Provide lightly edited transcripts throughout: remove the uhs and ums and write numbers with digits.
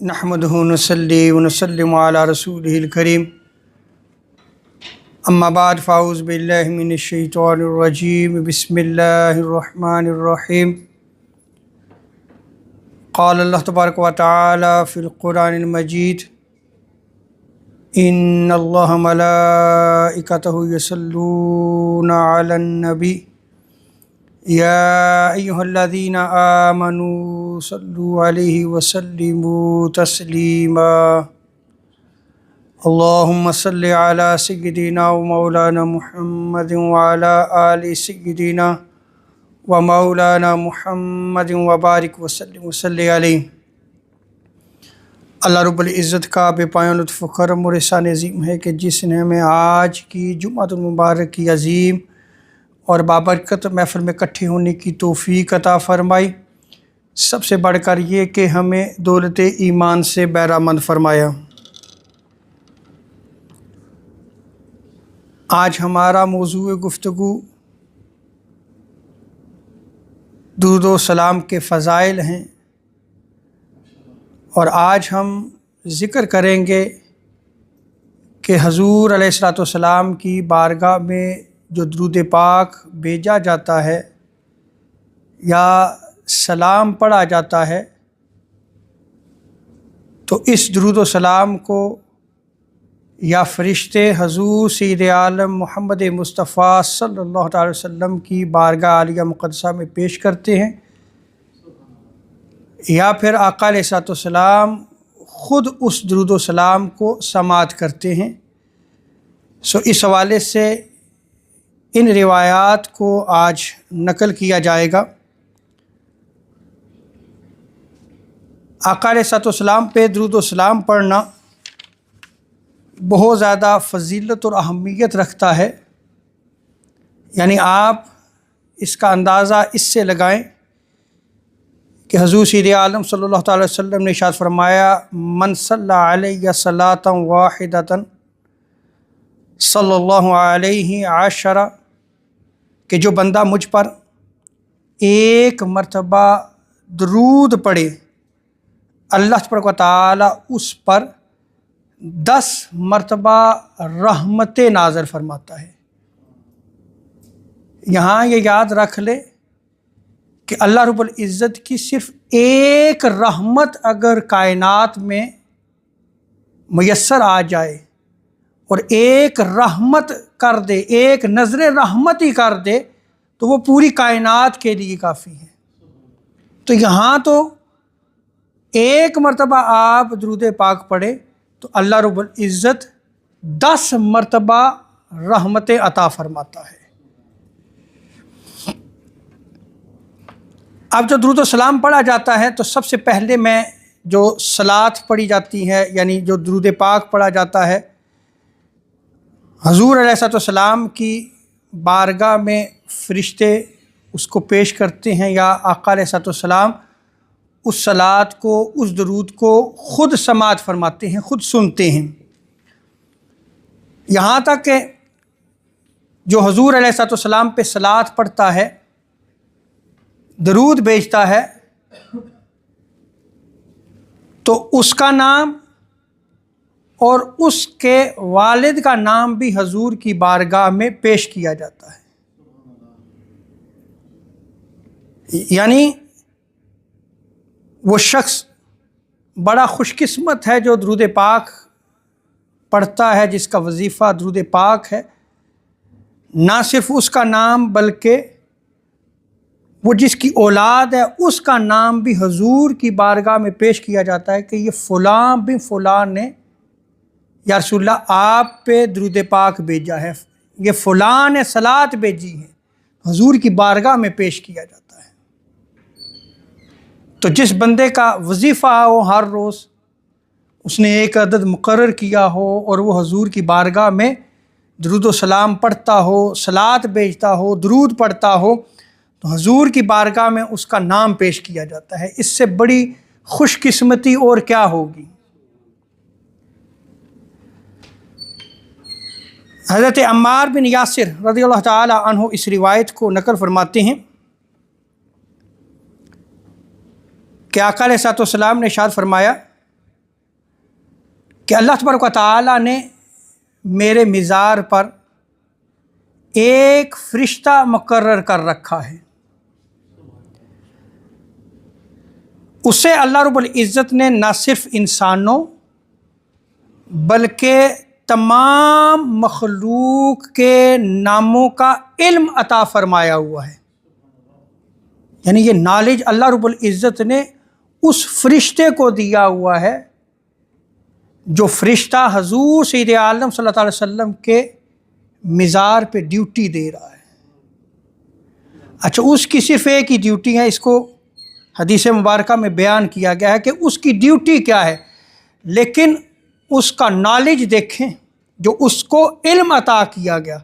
نحمدہ ونصلی ونسلم علی رسولہ الکریم اما بعد فاعوذ باللہ من الشیطان الرجیم بسم اللہ الرحمن الرحیم قال اللہ تبارک و تعالی فی القرآن المجید ان اللہ ملائکتہ یصلون علی النبی یا ایہا الذین آمنوا صلوا علیہ وسلموا تسلیما اللہم صلی علی سیدنا و مولانا محمد وعلی آل سیدنا و مولانا محمد وبارک وسلم وصلی علیہ۔ اللہ رب العزت کا بے پایان لطف و کرم اور احسان عظیم ہے کہ جس نے ہمیں آج کی جمعۃ المبارک کی عظیم اور بابرکت محفل میں اکٹھے ہونے کی توفیق عطا فرمائی، سب سے بڑھ کر یہ کہ ہمیں دولت ایمان سے بہرہ مند فرمایا۔ آج ہمارا موضوع گفتگو درود و سلام کے فضائل ہیں، اور آج ہم ذکر کریں گے کہ حضور علیہ الصلوۃ والسلام کی بارگاہ میں جو درود پاک بھیجا جاتا ہے یا سلام پڑھا جاتا ہے، تو اس درود و سلام کو یا فرشتے حضور سید عالم محمد مصطفیٰ صلی اللہ تعالی وسلم کی بارگاہ عالیہ مقدسہ میں پیش کرتے ہیں، یا پھر آقا علیہ الصلوۃ والسلام خود اس درود و سلام کو سماعت کرتے ہیں۔ اس حوالے سے ان روایات کو آج نقل کیا جائے گا۔ آقا علیہ الصلوۃ والسلام پہ درود و سلام پڑھنا بہت زیادہ فضیلت اور اہمیت رکھتا ہے، یعنی آپ اس کا اندازہ اس سے لگائیں کہ حضور سید عالم صلی اللہ تعالی وسلم نے ارشاد فرمایا من صلی علیہ صلاۃ واحدۃ صلی اللہ علیہ عشرہ، کہ جو بندہ مجھ پر ایک مرتبہ درود پڑھے، اللہ تبارک و تعالی اس پر 10 مرتبہ رحمت نازل فرماتا ہے۔ یہاں یہ یاد رکھ لے کہ اللہ رب العزت کی صرف ایک رحمت اگر کائنات میں میسر آ جائے اور ایک رحمت کر دے، ایک نظر رحمت ہی کر دے، تو وہ پوری کائنات کے لیے کافی ہے۔ تو یہاں تو ایک مرتبہ آپ درود پاک پڑھے تو اللہ رب العزت 10 مرتبہ رحمت عطا فرماتا ہے۔ اب جو درود و سلام پڑھا جاتا ہے تو سب سے پہلے میں جو صلاۃ پڑھی جاتی ہے، یعنی جو درود پاک پڑھا جاتا ہے، حضور علیہ الصلوۃ والسلام کی بارگاہ میں فرشتے اس کو پیش کرتے ہیں، یا آقا علیہ الصلوۃ والسلام اس صلاۃ کو، اس درود کو خود سماعت فرماتے ہیں، خود سنتے ہیں۔ یہاں تک کہ جو حضور علیہ الصلوۃ والسلام پہ صلاۃ پڑھتا ہے، درود بھیجتا ہے، تو اس کا نام اور اس کے والد کا نام بھی حضور کی بارگاہ میں پیش کیا جاتا ہے۔ یعنی وہ شخص بڑا خوش قسمت ہے جو درود پاک پڑھتا ہے، جس کا وظیفہ درود پاک ہے۔ نہ صرف اس کا نام بلکہ وہ جس کی اولاد ہے اس کا نام بھی حضور کی بارگاہ میں پیش کیا جاتا ہے کہ یہ فلاں بن فلاں نے یا رسول اللہ آپ پہ درود پاک بھیجا ہے، یہ فلاں نے صلاۃ بھیجی ہے، حضور کی بارگاہ میں پیش کیا جاتا ہے۔ تو جس بندے کا وظیفہ ہو ہر روز اس نے ایک عدد مقرر کیا ہو اور وہ حضور کی بارگاہ میں درود و سلام پڑھتا ہو، صلاۃ بھیجتا ہو، درود پڑھتا ہو، تو حضور کی بارگاہ میں اس کا نام پیش کیا جاتا ہے۔ اس سے بڑی خوش قسمتی اور کیا ہوگی۔ حضرت عمار بن یاسر رضی اللہ تعالی عنہ اس روایت کو نقل فرماتے ہیں کہ آقا علیہ الصلوۃ والسلام نے ارشاد فرمایا کہ اللہ تبارک و تعالیٰ نے میرے مزار پر ایک فرشتہ مقرر کر رکھا ہے، اسے اللہ رب العزت نے نہ صرف انسانوں بلکہ تمام مخلوق کے ناموں کا علم عطا فرمایا ہوا ہے۔ یعنی یہ نالج اللہ رب العزت نے اس فرشتے کو دیا ہوا ہے جو فرشتہ حضور سید عالم صلی اللہ علیہ وسلم کے مزار پہ ڈیوٹی دے رہا ہے۔ اچھا، اس کی صرف ایک ہی ڈیوٹی ہے، اس کو حدیث مبارکہ میں بیان کیا گیا ہے کہ اس کی ڈیوٹی کیا ہے، لیکن اس کا نالج دیکھیں جو اس کو علم عطا کیا گیا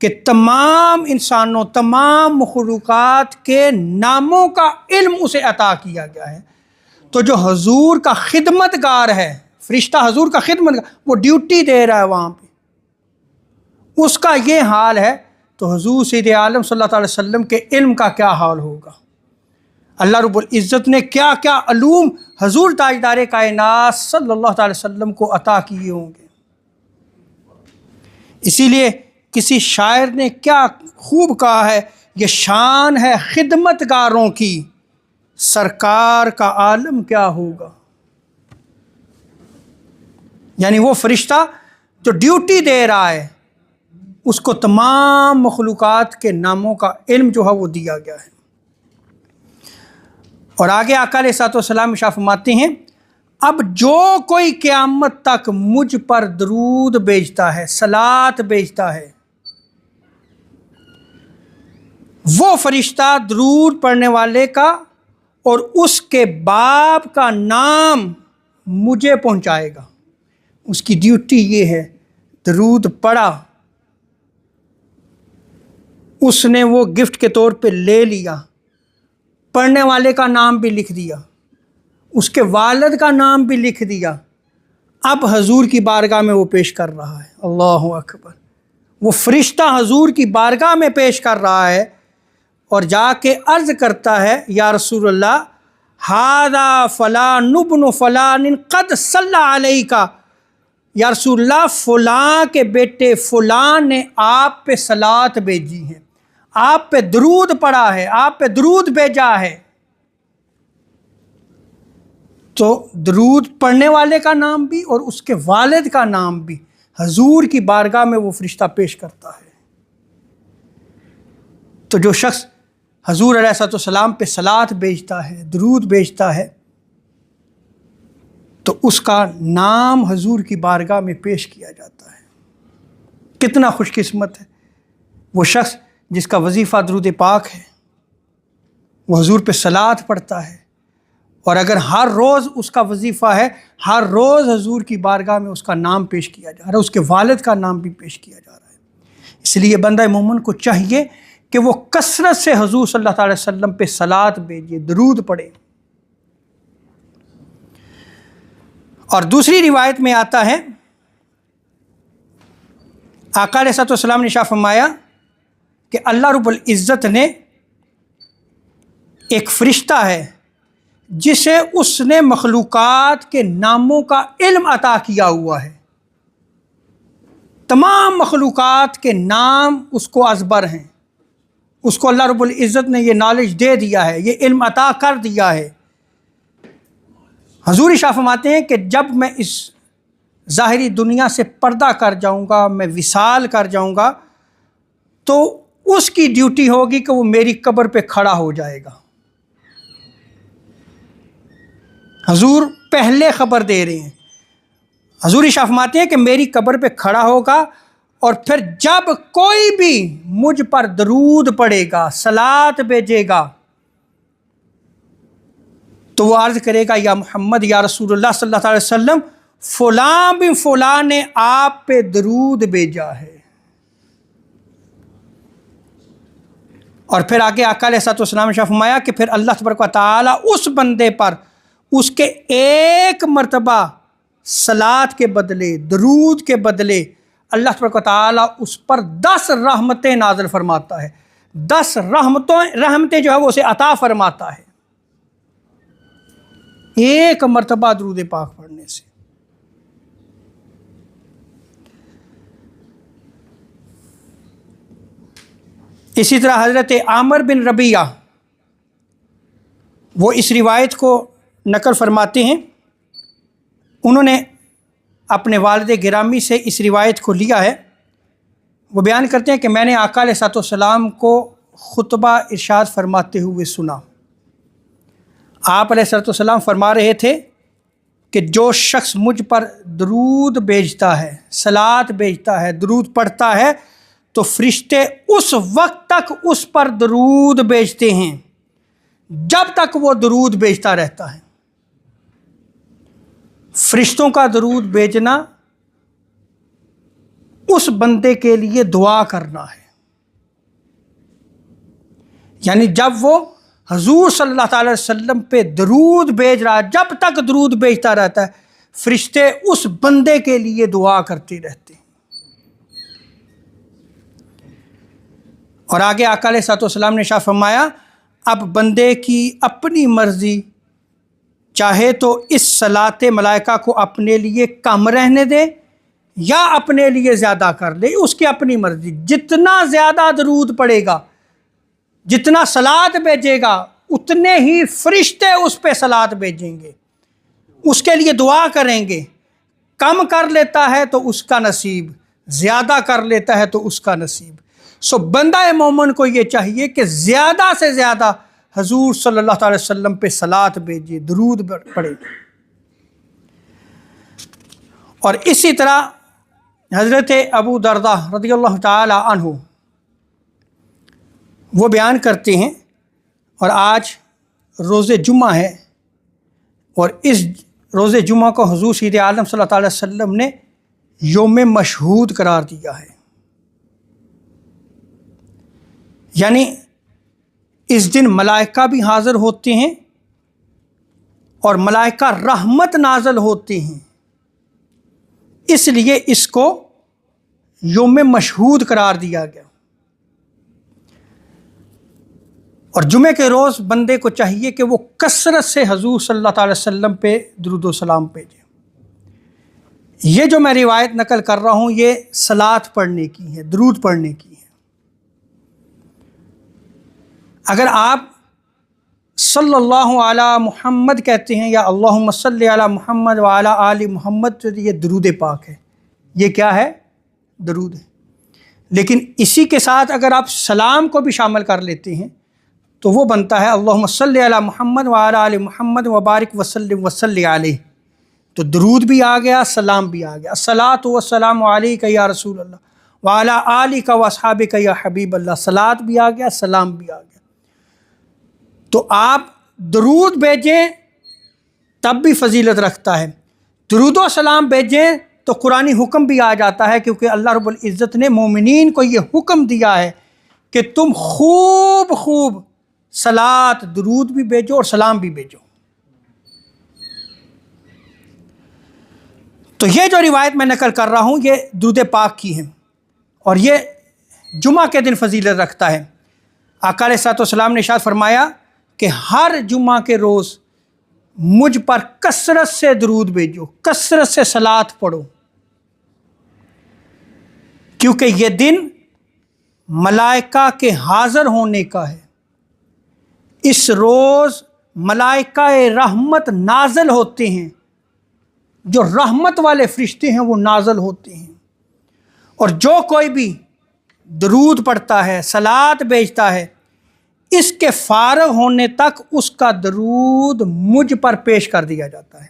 کہ تمام انسانوں، تمام مخلوقات کے ناموں کا علم اسے عطا کیا گیا ہے۔ تو جو حضور کا خدمت گار ہے، فرشتہ حضور کا خدمت گار، وہ ڈیوٹی دے رہا ہے وہاں پہ، اس کا یہ حال ہے، تو حضور سید عالم صلی اللہ علیہ وسلم کے علم کا کیا حال ہوگا؟ اللہ رب العزت نے کیا کیا علوم حضور تاجدار کائنات صلی اللہ علیہ وسلم کو عطا کیے ہوں گے۔ اسی لیے کسی شاعر نے کیا خوب کہا ہے، یہ شان ہے خدمت گاروں کی، سرکار کا عالم کیا ہوگا۔ یعنی وہ فرشتہ جو ڈیوٹی دے رہا ہے، اس کو تمام مخلوقات کے ناموں کا علم جو ہے وہ دیا گیا ہے۔ اور آگے آقا علیہ الصلوۃ والسلام ارشاد فرماتے ہیں، اب جو کوئی قیامت تک مجھ پر درود بھیجتا ہے، صلات بھیجتا ہے، وہ فرشتہ درود پڑھنے والے کا اور اس کے باپ کا نام مجھے پہنچائے گا۔ اس کی ڈیوٹی یہ ہے، درود پڑھا، اس نے وہ گفٹ کے طور پہ لے لیا، پڑھنے والے کا نام بھی لکھ دیا، اس کے والد کا نام بھی لکھ دیا، اب حضور کی بارگاہ میں وہ پیش کر رہا ہے۔ اللہ اکبر، وہ فرشتہ حضور کی بارگاہ میں پیش کر رہا ہے اور جا کے عرض کرتا ہے، یا رسول اللہ، ھذا فلان ابن فلان قد صلی علیک، یا رسول اللہ فلاں کے بیٹے فلاں نے آپ پہ صلات بھیجی ہے، آپ پہ درود پڑھا ہے، آپ پہ درود بھیجا ہے۔ تو درود پڑھنے والے کا نام بھی اور اس کے والد کا نام بھی حضور کی بارگاہ میں وہ فرشتہ پیش کرتا ہے۔ تو جو شخص حضور علیہ الصلوۃ والسلام پہ صلات بھیجتا ہے، درود بھیجتا ہے، تو اس کا نام حضور کی بارگاہ میں پیش کیا جاتا ہے۔ کتنا خوش قسمت ہے وہ شخص جس کا وظیفہ درود پاک ہے، وہ حضور پہ صلات پڑھتا ہے، اور اگر ہر روز اس کا وظیفہ ہے، ہر روز حضور کی بارگاہ میں اس کا نام پیش کیا جا رہا ہے، اس کے والد کا نام بھی پیش کیا جا رہا ہے۔ اس لیے بندہ مومن کو چاہیے کہ وہ کثرت سے حضور صلی اللہ علیہ وسلم پہ صلات بھیجے، درود پڑھے۔ اور دوسری روایت میں آتا ہے، آقا علیہ الصلوۃ والسلام نے ارشاد فرمایا کہ اللہ رب العزت نے ایک فرشتہ ہے جسے اس نے مخلوقات کے ناموں کا علم عطا کیا ہوا ہے، تمام مخلوقات کے نام اس کو ازبر ہیں، اس کو اللہ رب العزت نے یہ نالج دے دیا ہے، یہ علم عطا کر دیا ہے۔ حضور ارشاد فرماتے ہیں کہ جب میں اس ظاہری دنیا سے پردہ کر جاؤں گا، میں وصال کر جاؤں گا، تو اس کی ڈیوٹی ہوگی کہ وہ میری قبر پہ کھڑا ہو جائے گا۔ حضور پہلے خبر دے رہے ہیں، حضور ارشاد فرماتے ہیں کہ میری قبر پہ کھڑا ہوگا، اور پھر جب کوئی بھی مجھ پر درود پڑے گا، صلات بھیجے گا، تو وہ عرض کرے گا، یا محمد، یا رسول اللہ صلی اللہ علیہ وسلم، فلاں بن فلاں نے آپ پہ درود بھیجا ہے۔ اور پھر آگے آقا علیہ الصلوۃ والسلام نے فرمایا کہ پھر اللہ تبارک و تعالیٰ اس بندے پر اس کے ایک مرتبہ صلات کے بدلے، درود کے بدلے، اللہ تبارک و تعالیٰ اس پر 10 رحمتیں نازل فرماتا ہے، 10 رحمتیں جو ہے وہ اسے عطا فرماتا ہے ایک مرتبہ درود پاک پڑھنے سے۔ اسی طرح حضرت عامر بن ربیعہ وہ اس روایت کو نقل فرماتے ہیں، انہوں نے اپنے والد گرامی سے اس روایت کو لیا ہے۔ وہ بیان کرتے ہیں کہ میں نے آقا علیہ الصلوۃ والسلام کو خطبہ ارشاد فرماتے ہوئے سنا۔ آپ علیہ الصلوۃ والسلام فرما رہے تھے کہ جو شخص مجھ پر درود بھیجتا ہے، صلات بھیجتا ہے، درود پڑھتا ہے، تو فرشتے اس وقت تک اس پر درود بھیجتے ہیں جب تک وہ درود بھیجتا رہتا ہے۔ فرشتوں کا درود بھیجنا اس بندے کے لیے دعا کرنا ہے، یعنی جب وہ حضور صلی اللہ تعالی وسلم پہ درود بھیج رہا ہے، جب تک درود بھیجتا رہتا ہے، فرشتے اس بندے کے لیے دعا کرتے رہتے ہیں۔ اور آگے آقا علیہ الصلوۃ والسلام نے ارشاد فرمایا، اب بندے کی اپنی مرضی، چاہے تو اس صلاۃ ملائکہ کو اپنے لیے کم رہنے دے یا اپنے لیے زیادہ کر لے، اس کی اپنی مرضی۔ جتنا زیادہ درود پڑے گا، جتنا صلات بھیجے گا، اتنے ہی فرشتے اس پہ صلات بھیجیں گے، اس کے لیے دعا کریں گے۔ کم کر لیتا ہے تو اس کا نصیب، زیادہ کر لیتا ہے تو اس کا نصیب۔ سو بندہ مومن کو یہ چاہیے کہ زیادہ سے زیادہ حضور صلی اللہ تعالی وسلم پہ صلات بھیجے، درود پڑھے۔ اور اسی طرح حضرت ابو درداء رضی اللہ تعالی عنہ وہ بیان کرتے ہیں، اور آج روز جمعہ ہے، اور اس روز جمعہ کو حضور سید عالم صلی اللہ تعالی وسلم نے یوم مشہود قرار دیا ہے، یعنی اس دن ملائکہ بھی حاضر ہوتے ہیں اور ملائکہ رحمت نازل ہوتے ہیں، اس لیے اس کو یوم مشہود قرار دیا گیا۔ اور جمعے کے روز بندے کو چاہیے کہ وہ کثرت سے حضور صلی اللہ تعالی وسلم پہ درود و سلام بھیجے۔ یہ جو میں روایت نقل کر رہا ہوں یہ صلات پڑھنے کی ہے، درود پڑھنے کی ہے۔ اگر آپ صلی اللہ علی محمد کہتے ہیں یا اللہم صلی علی محمد وعلی آل محمد، تو یہ درود پاک ہے، یہ کیا ہے؟ درود ہے۔ لیکن اسی کے ساتھ اگر آپ سلام کو بھی شامل کر لیتے ہیں تو وہ بنتا ہے اللہم صلی علی محمد وعلی آل محمد وبارک وسلم وصلی علیہ، تو درود بھی آ گیا، سلام بھی آ گیا۔ الصلاۃ والسلام علیک یا رسول اللہ وعلی آلک واصحابک یا حبیب اللہ، صلات بھی آ گیا، سلام بھی آ گیا۔ تو آپ درود بھیجیں تب بھی فضیلت رکھتا ہے، درود و سلام بھیجیں تو قرآنی حکم بھی آ جاتا ہے، کیونکہ اللہ رب العزت نے مومنین کو یہ حکم دیا ہے کہ تم خوب خوب صلات، درود بھی بھیجو اور سلام بھی بھیجو۔ تو یہ جو روایت میں نقل کر رہا ہوں یہ درود پاک کی ہے، اور یہ جمعہ کے دن فضیلت رکھتا ہے۔ آقا علیہ الصلوۃ والسلام نے ارشاد فرمایا کہ ہر جمعہ کے روز مجھ پر کثرت سے درود بھیجو، کثرت سے صلات پڑھو، کیونکہ یہ دن ملائکہ کے حاضر ہونے کا ہے۔ اس روز ملائکہ رحمت نازل ہوتے ہیں، جو رحمت والے فرشتے ہیں وہ نازل ہوتے ہیں، اور جو کوئی بھی درود پڑھتا ہے، صلات بھیجتا ہے، اس کے فارغ ہونے تک اس کا درود مجھ پر پیش کر دیا جاتا ہے۔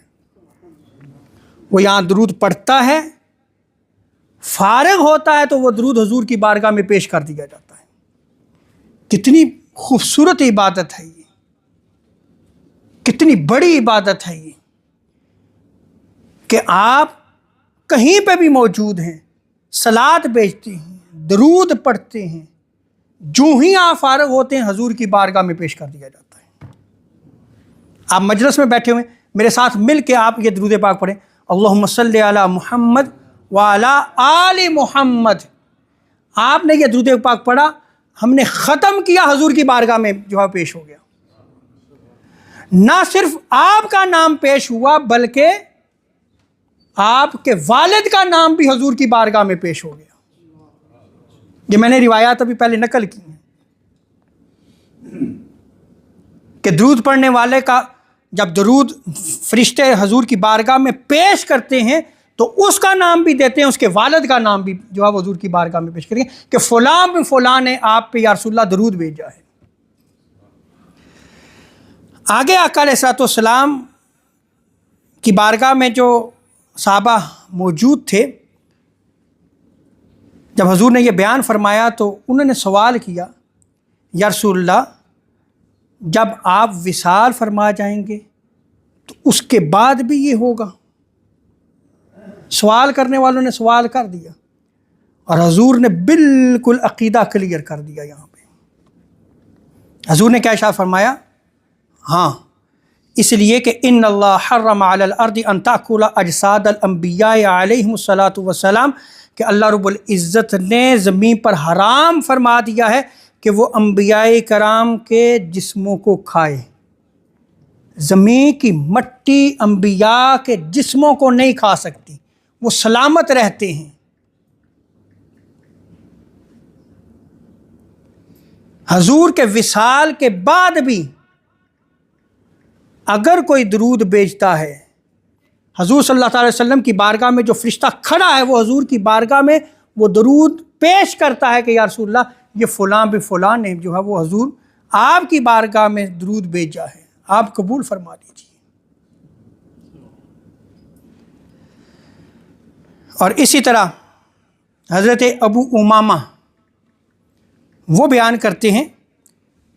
وہ یہاں درود پڑھتا ہے، فارغ ہوتا ہے تو وہ درود حضور کی بارگاہ میں پیش کر دیا جاتا ہے۔ کتنی خوبصورت عبادت ہے یہ، کتنی بڑی عبادت ہے یہ، کہ آپ کہیں پہ بھی موجود ہیں، صلات بھیجتے ہیں، درود پڑھتے ہیں، جو ہی آپ فارغ ہوتے ہیں حضور کی بارگاہ میں پیش کر دیا جاتا ہے۔ آپ مجلس میں بیٹھے ہوئے میرے ساتھ مل کے آپ یہ درود پاک پڑھیں، اللہم صلی علی محمد وعلی آل محمد۔ آپ نے یہ درود پاک پڑھا، ہم نے ختم کیا، حضور کی بارگاہ میں جو ہے پیش ہو گیا۔ نہ صرف آپ کا نام پیش ہوا بلکہ آپ کے والد کا نام بھی حضور کی بارگاہ میں پیش ہو گیا۔ یہ میں نے روایات ابھی پہلے نقل کی ہیں۔ کہ درود پڑھنے والے کا جب درود فرشتے حضور کی بارگاہ میں پیش کرتے ہیں تو اس کا نام بھی دیتے ہیں، اس کے والد کا نام بھی جو ہے حضور کی بارگاہ میں پیش کریں گے کہ فلاں بن فلاں نے آپ پہ یا رسول اللہ درود بھیجا ہے۔ آگے آقا علیہ الصلوۃ والسلام کی بارگاہ میں جو صحابہ موجود تھے، جب حضور نے یہ بیان فرمایا تو انہوں نے سوال کیا، یا رسول اللہ جب آپ وصال فرما جائیں گے تو اس کے بعد بھی یہ ہوگا؟ سوال کرنے والوں نے سوال کر دیا اور حضور نے بالکل عقیدہ کلیئر کر دیا۔ یہاں پہ حضور نے کیا ارشاد فرمایا؟ ہاں، اس لیے کہ ان اللہ حرم علی الارض ان تاکل اجساد الانبیاء علیہم الصلاۃ والسلام، کہ اللہ رب العزت نے زمین پر حرام فرما دیا ہے کہ وہ انبیاء کرام کے جسموں کو کھائے۔ زمین کی مٹی انبیاء کے جسموں کو نہیں کھا سکتی، وہ سلامت رہتے ہیں۔ حضور کے وصال کے بعد بھی اگر کوئی درود بھیجتا ہے، حضور صلی اللہ علیہ وسلم کی بارگاہ میں جو فرشتہ کھڑا ہے وہ حضور کی بارگاہ میں وہ درود پیش کرتا ہے کہ یا رسول اللہ یہ فلاں بن فلاں نے جو ہے وہ حضور آپ کی بارگاہ میں درود بھیجا ہے، آپ قبول فرما لیجیے۔ اور اسی طرح حضرت ابو امامہ وہ بیان کرتے ہیں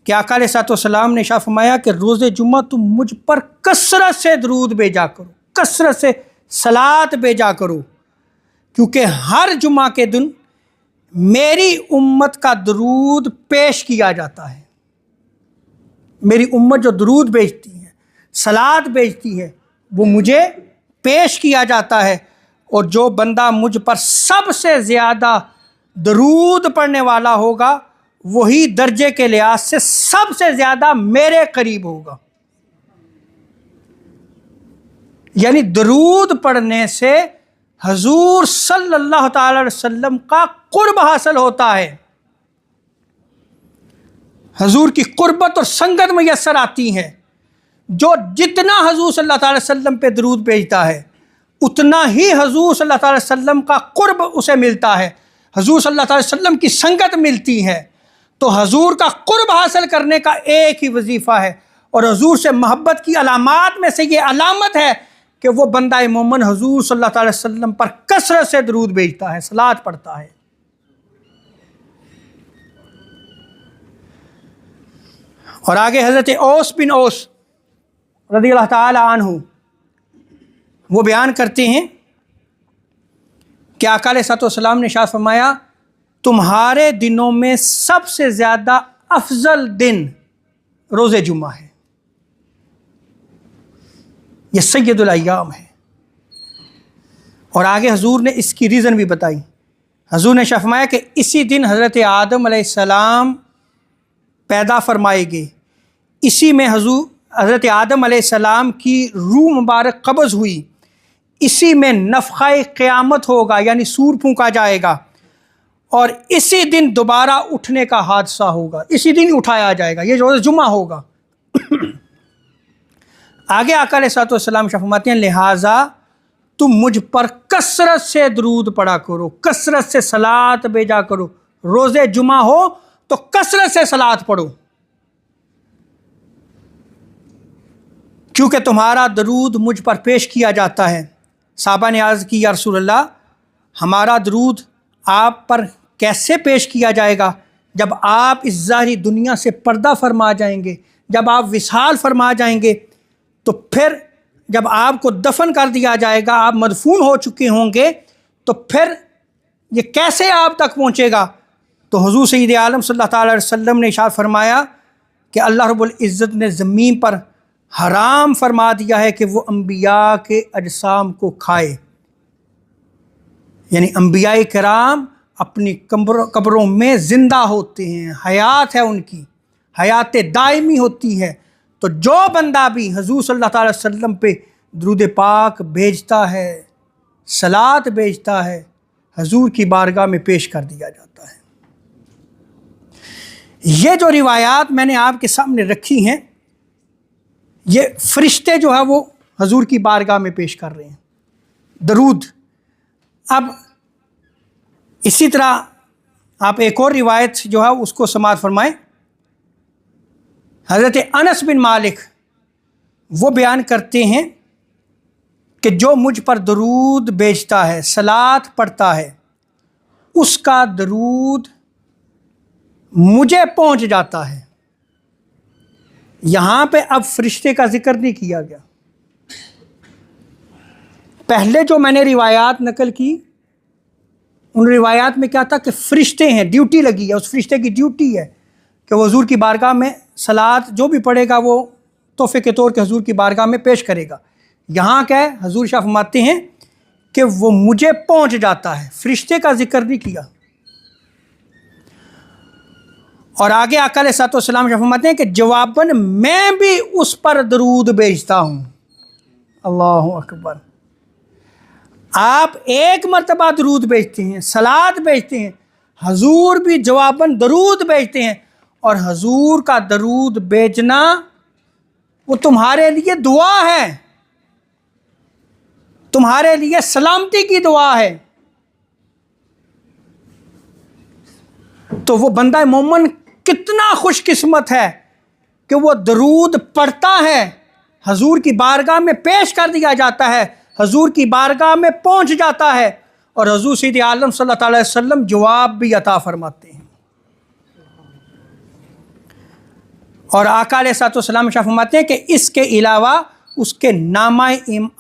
کہ آقا علیہ الصلوۃ والسلام نے ارشاد فرمایا کہ روز جمعہ تم مجھ پر کثرت سے درود بھیجا کرو، کثرت سے صلات بھیجا کرو، کیونکہ ہر جمعہ کے دن میری امت کا درود پیش کیا جاتا ہے۔ میری امت جو درود بھیجتی ہے، صلات بھیجتی ہے، وہ مجھے پیش کیا جاتا ہے، اور جو بندہ مجھ پر سب سے زیادہ درود پڑھنے والا ہوگا وہی درجے کے لحاظ سے سب سے زیادہ میرے قریب ہوگا۔ یعنی درود پڑھنے سے حضور صلی اللہ تعالی علیہ وسلم کا قرب حاصل ہوتا ہے، حضور کی قربت اور سنگت میسر آتی ہے۔ جو جتنا حضور صلی اللہ تعالی علیہ وسلم پہ درود بھیجتا ہے اتنا ہی حضور صلی اللہ تعالی علیہ وسلم کا قرب اسے ملتا ہے، حضور صلی اللہ تعالی علیہ وسلم کی سنگت ملتی ہے۔ تو حضور کا قرب حاصل کرنے کا ایک ہی وظیفہ ہے، اور حضور سے محبت کی علامات میں سے یہ علامت ہے کہ وہ بندہ مومن حضور صلی اللہ تعالی وسلم پر کثرت سے درود بھیجتا ہے، صلات پڑھتا ہے۔ اور آگے حضرت اوس بن اوس رضی اللہ تعالی عنہ وہ بیان کرتے ہیں کہ آقا علیہ الصلوۃ والسلام نے ارشاد فرمایا تمہارے دنوں میں سب سے زیادہ افضل دن روز جمعہ ہے، یہ سید الایام ہے۔ اور آگے حضور نے اس کی ریزن بھی بتائی، حضور نے فرمایا کہ اسی دن حضرت آدم علیہ السلام پیدا فرمائے گئے، اسی میں حضرت آدم علیہ السلام کی روح مبارک قبض ہوئی، اسی میں نفخہ قیامت ہوگا یعنی سور پھونکا جائے گا، اور اسی دن دوبارہ اٹھنے کا حادثہ ہوگا، اسی دن اٹھایا جائے گا، یہ روز جمعہ ہوگا۔ آگے آقا علیہ الصلوۃ والسلام فرماتے ہیں لہٰذا تم مجھ پر کثرت سے درود پڑھا کرو، کثرت سے صلات بھیجا کرو، روز جمعہ ہو تو کثرت سے صلات پڑھو، کیونکہ تمہارا درود مجھ پر پیش کیا جاتا ہے۔ صحابہ نے عرض کی یا رسول اللہ ہمارا درود آپ پر کیسے پیش کیا جائے گا جب آپ اس ظاہری دنیا سے پردہ فرما جائیں گے، جب آپ وصال فرما جائیں گے، تو پھر جب آپ کو دفن کر دیا جائے گا، آپ مدفون ہو چکے ہوں گے، تو پھر یہ کیسے آپ تک پہنچے گا؟ تو حضور سید عالم صلی اللہ تعالی علیہ وسلم نے ارشاد فرمایا کہ اللہ رب العزت نے زمین پر حرام فرما دیا ہے کہ وہ انبیاء کے اجسام کو کھائے، یعنی انبیاء کرام اپنی قبروں میں زندہ ہوتے ہیں، حیات ہے ان کی، حیات دائمی ہوتی ہے۔ تو جو بندہ بھی حضور صلی اللہ تعالی وسلم پہ درود پاک بھیجتا ہے، صلات بھیجتا ہے، حضور کی بارگاہ میں پیش کر دیا جاتا ہے۔ یہ جو روایات میں نے آپ کے سامنے رکھی ہیں، یہ فرشتے جو ہے وہ حضور کی بارگاہ میں پیش کر رہے ہیں درود۔ اب اسی طرح آپ ایک اور روایت جو ہے اس کو سماعت فرمائیں۔ حضرت انس بن مالک وہ بیان کرتے ہیں کہ جو مجھ پر درود بھیجتا ہے، صلات پڑھتا ہے، اس کا درود مجھے پہنچ جاتا ہے۔ یہاں پہ اب فرشتے کا ذکر نہیں کیا گیا۔ پہلے جو میں نے روایات نقل کی ان روایات میں کیا تھا کہ فرشتے ہیں، ڈیوٹی لگی ہے، اس فرشتے کی ڈیوٹی ہے کہ وہ حضور کی بارگاہ میں صلات جو بھی پڑھے گا وہ تحفے کے طور کے حضور کی بارگاہ میں پیش کرے گا۔ یہاں کیا ہے، حضور شاہ فرماتے ہیں کہ وہ مجھے پہنچ جاتا ہے، فرشتے کا ذکر نہیں کیا۔ اور آگے آقا علیہ الصلوۃ والسلام فرماتے ہیں کہ جواباً میں بھی اس پر درود بھیجتا ہوں۔ اللہ اکبر! آپ ایک مرتبہ درود بھیجتے ہیں، صلات بھیجتے ہیں، حضور بھی جواباً درود بھیجتے ہیں، اور حضور کا درود بھیجنا وہ تمہارے لیے دعا ہے، تمہارے لیے سلامتی کی دعا ہے۔ تو وہ بندہ مومن کتنا خوش قسمت ہے کہ وہ درود پڑھتا ہے، حضور کی بارگاہ میں پیش کر دیا جاتا ہے، حضور کی بارگاہ میں پہنچ جاتا ہے، اور حضور سید عالم صلی اللہ علیہ وسلم جواب بھی عطا فرماتے ہیں۔ اور آقا علیہ الصلوۃ والسلام فرماتے ہیں کہ اس کے علاوہ اس کے نامہ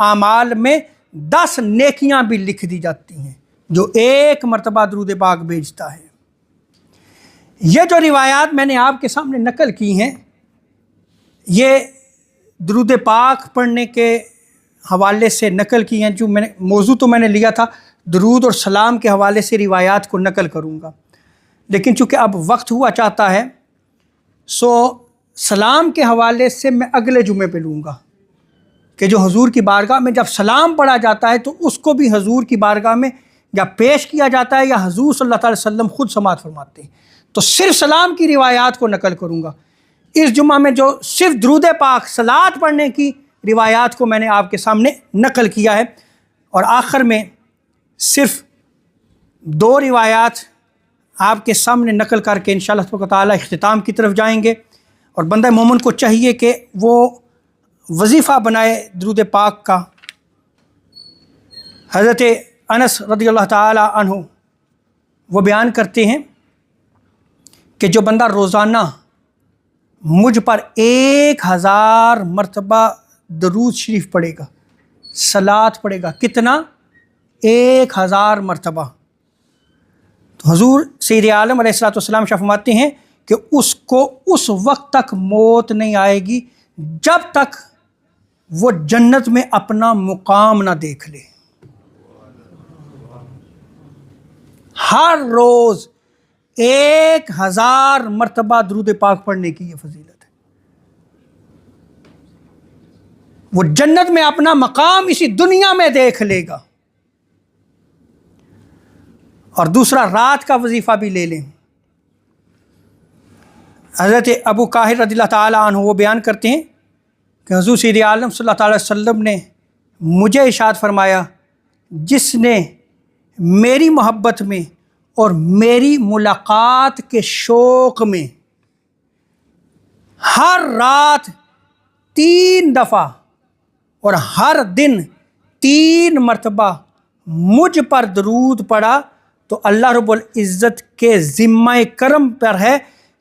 اعمال میں 10 نیکیاں بھی لکھ دی جاتی ہیں جو ایک مرتبہ درود پاک بھیجتا ہے۔ یہ جو روایات میں نے آپ کے سامنے نقل کی ہیں، یہ درود پاک پڑھنے کے حوالے سے نقل کی ہیں۔ جو میں نے موضوع تو میں نے لیا تھا درود اور سلام کے حوالے سے روایات کو نقل کروں گا، لیکن چونکہ اب وقت ہوا چاہتا ہے سو سلام کے حوالے سے میں اگلے جمعے پہ لوں گا کہ جو حضور کی بارگاہ میں جب سلام پڑھا جاتا ہے تو اس کو بھی حضور کی بارگاہ میں یا پیش کیا جاتا ہے یا حضور صلی اللہ علیہ وسلم خود سماعت فرماتے ہیں۔ تو صرف سلام کی روایات کو نقل کروں گا۔ اس جمعہ میں جو صرف درود پاک صلات پڑھنے کی روایات کو میں نے آپ کے سامنے نقل کیا ہے، اور آخر میں صرف 2 روایات آپ کے سامنے نقل کر کے انشاءاللہ تعالی اختتام کی طرف جائیں گے۔ اور بندہ مومن کو چاہیے کہ وہ وظیفہ بنائے درود پاک کا۔ حضرت انس رضی اللہ تعالی عنہ وہ بیان کرتے ہیں کہ جو بندہ روزانہ مجھ پر 1000 مرتبہ درود شریف پڑھے گا، صلات پڑھے گا، کتنا؟ 1000 مرتبہ، تو حضور سید عالم علیہ الصلوۃ والسلام فرماتے ہیں کہ اس کو اس وقت تک موت نہیں آئے گی جب تک وہ جنت میں اپنا مقام نہ دیکھ لے۔ ہر روز 1000 مرتبہ درود پاک پڑھنے کی یہ فضیلت ہے۔ وہ جنت میں اپنا مقام اسی دنیا میں دیکھ لے گا۔ اور دوسرا رات کا وظیفہ بھی لے لیں۔ حضرت ابو قاہر رضی اللہ تعالیٰ عنہ وہ بیان کرتے ہیں کہ حضور سید عالم صلی اللہ علیہ وسلم نے مجھے ارشاد فرمایا، جس نے میری محبت میں اور میری ملاقات کے شوق میں ہر رات 3 دفعہ اور ہر دن 3 مرتبہ مجھ پر درود پڑا تو اللہ رب العزت کے ذمہ کرم پر ہے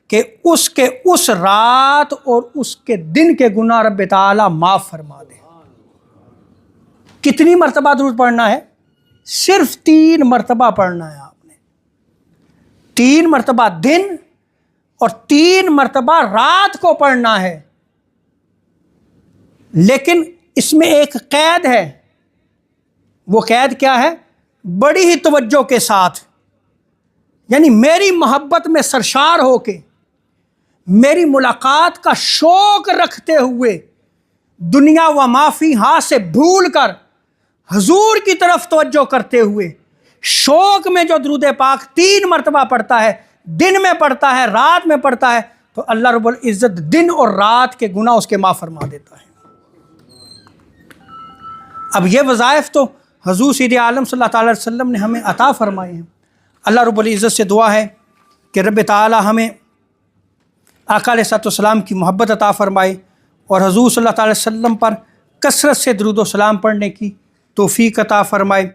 کہ اس کے اس رات اور اس کے دن کے گناہ رب تعالیٰ معاف فرما دے۔ کتنی مرتبہ درود پڑھنا ہے؟ صرف 3 مرتبہ پڑھنا ہے آپ نے، 3 مرتبہ دن اور 3 مرتبہ رات کو پڑھنا ہے۔ لیکن اس میں ایک قید ہے، وہ قید کیا ہے؟ بڑی ہی توجہ کے ساتھ، یعنی میری محبت میں سرشار ہو کے، میری ملاقات کا شوق رکھتے ہوئے، دنیا و معافی ہاں سے بھول کر حضور کی طرف توجہ کرتے ہوئے، شوق میں جو درود پاک 3 مرتبہ پڑھتا ہے دن میں پڑھتا ہے، رات میں پڑھتا ہے، تو اللہ رب العزت دن اور رات کے گناہ اس کے معاف فرما دیتا ہے۔ اب یہ وظائف تو حضور سید عالم صلی اللہ تعالی وسلم نے ہمیں عطا فرمائے ہیں۔ اللہ رب العزت سے دعا ہے کہ رب تعالی ہمیں آقا علیہ السلام کی محبت عطا فرمائے اور حضور صلی اللہ تعالی وسلم پر کثرت سے درود و سلام پڑھنے کی توفیق عطا فرمائے۔